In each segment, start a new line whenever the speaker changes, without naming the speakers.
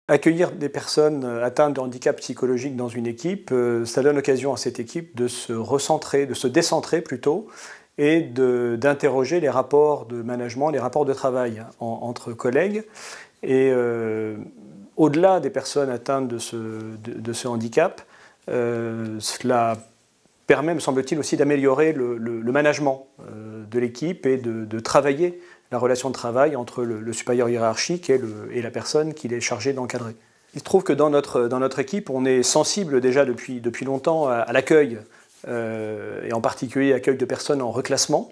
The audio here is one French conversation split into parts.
Accueillir des personnes atteintes de handicap psychologique dans une équipe, ça donne l'occasion à cette équipe de se recentrer, de se décentrer plutôt, et d'interroger les rapports de management, les rapports de travail entre collègues. Et au-delà des personnes atteintes de ce handicap, cela permet, me semble-t-il, aussi d'améliorer le management de l'équipe et de travailler la relation de travail entre le supérieur hiérarchique et la personne qu'il est chargé d'encadrer. Il se trouve que dans notre équipe, on est sensible déjà depuis longtemps à l'accueil, et en particulier l'accueil de personnes en reclassement,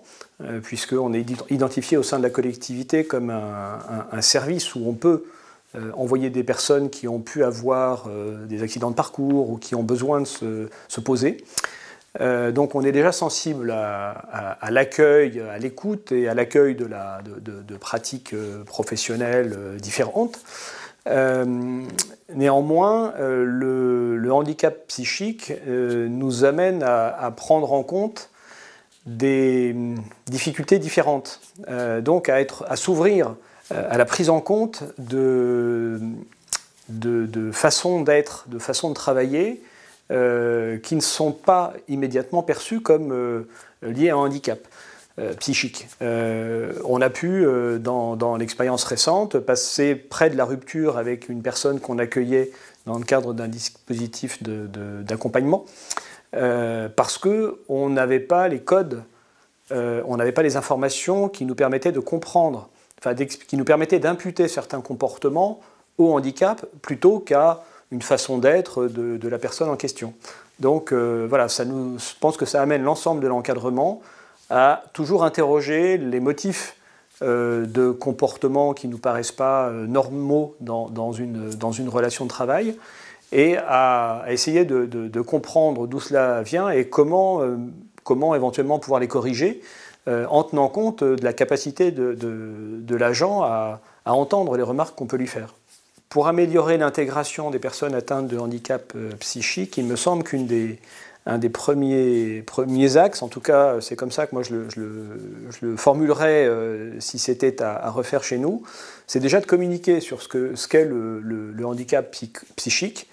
puisqu'on est identifié au sein de la collectivité comme un service où on peut envoyer des personnes qui ont pu avoir des accidents de parcours ou qui ont besoin de se poser. Donc on est déjà sensible à l'accueil, à l'écoute et à l'accueil de pratiques professionnelles différentes. Néanmoins, le handicap psychique nous amène à prendre en compte des difficultés différentes, donc à s'ouvrir à la prise en compte de façons d'être, de façons de travailler, qui ne sont pas immédiatement perçus comme liés à un handicap psychique. On a pu, dans l'expérience récente, passer près de la rupture avec une personne qu'on accueillait dans le cadre d'un dispositif d'accompagnement, parce qu'on n'avait pas les codes, on n'avait pas les informations qui nous permettaient de comprendre, qui nous permettaient d'imputer certains comportements au handicap plutôt qu'à une façon d'être de la personne en question. Donc voilà, je pense que ça amène l'ensemble de l'encadrement à toujours interroger les motifs de comportements qui ne nous paraissent pas normaux dans une relation de travail, et à essayer de comprendre d'où cela vient et comment éventuellement pouvoir les corriger, en tenant compte de la capacité de l'agent à entendre les remarques qu'on peut lui faire. Pour améliorer l'intégration des personnes atteintes de handicap psychique, il me semble qu'un des premiers axes, en tout cas c'est comme ça que moi je le formulerais si c'était à refaire chez nous, c'est déjà de communiquer sur ce qu'est le handicap psychique,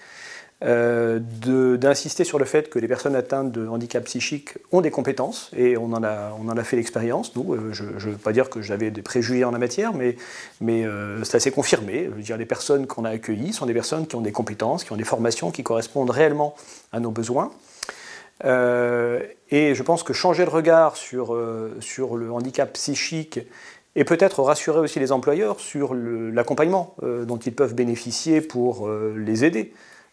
d'insister sur le fait que les personnes atteintes de handicap psychique ont des compétences, et on en a fait l'expérience, nous. Je ne veux pas dire que j'avais des préjugés en la matière, mais c'est assez confirmé. Je veux dire, les personnes qu'on a accueillies sont des personnes qui ont des compétences, qui ont des formations qui correspondent réellement à nos besoins. Et je pense que changer le regard sur le handicap psychique, et peut-être rassurer aussi les employeurs sur l'accompagnement dont ils peuvent bénéficier pour les aider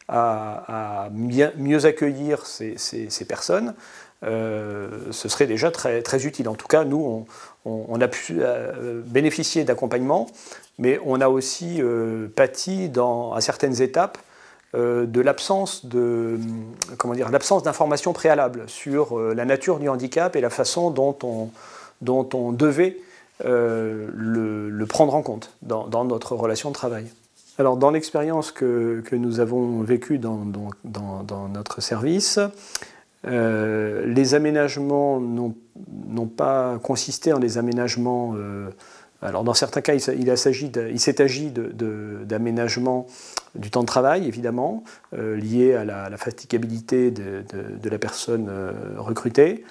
à mieux accueillir ces personnes, ce serait déjà très, très utile. En tout cas, nous, on a pu bénéficier d'accompagnement, mais on a aussi pâti à certaines étapes de l'absence d'informations préalables sur la nature du handicap et la façon dont on devait le prendre en compte dans notre relation de travail. Alors, dans l'expérience que nous avons vécue dans notre service, les aménagements n'ont pas consisté en des aménagements. Alors, dans certains cas, il s'est agi d'aménagements du temps de travail, évidemment, liés à la fatigabilité de la personne recrutée.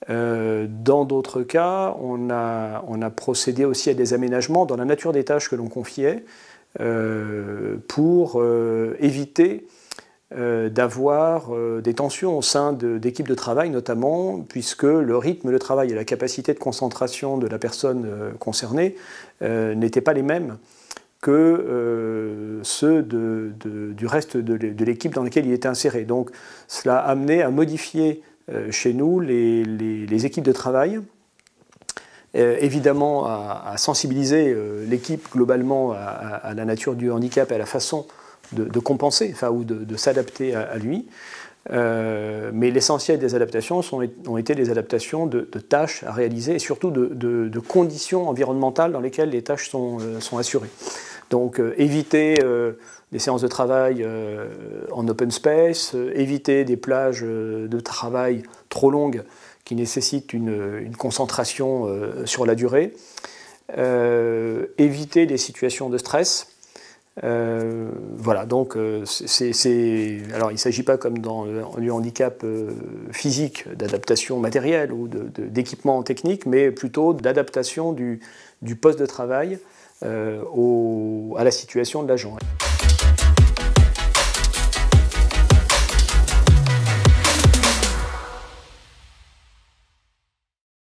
Dans d'autres cas, on a procédé aussi à des aménagements dans la nature des tâches que l'on confiait, pour éviter d'avoir des tensions au sein d'équipes de travail, notamment puisque le rythme de travail et la capacité de concentration de la personne concernée n'étaient pas les mêmes que ceux du reste de l'équipe dans laquelle il était inséré. Donc cela a amené à modifier chez nous les équipes de travail, évidemment à sensibiliser l'équipe globalement à la nature du handicap et à la façon de compenser, ou de s'adapter à lui. Mais l'essentiel des adaptations ont été des adaptations de tâches à réaliser, et surtout de conditions environnementales dans lesquelles les tâches sont assurées. Donc éviter des séances de travail en open space, éviter des plages de travail trop longues qui nécessitent une concentration sur la durée, éviter des situations de stress, Voilà, donc alors il ne s'agit pas comme dans le handicap physique d'adaptation matérielle ou d'équipement technique, mais plutôt d'adaptation du poste de travail à la situation de l'agent.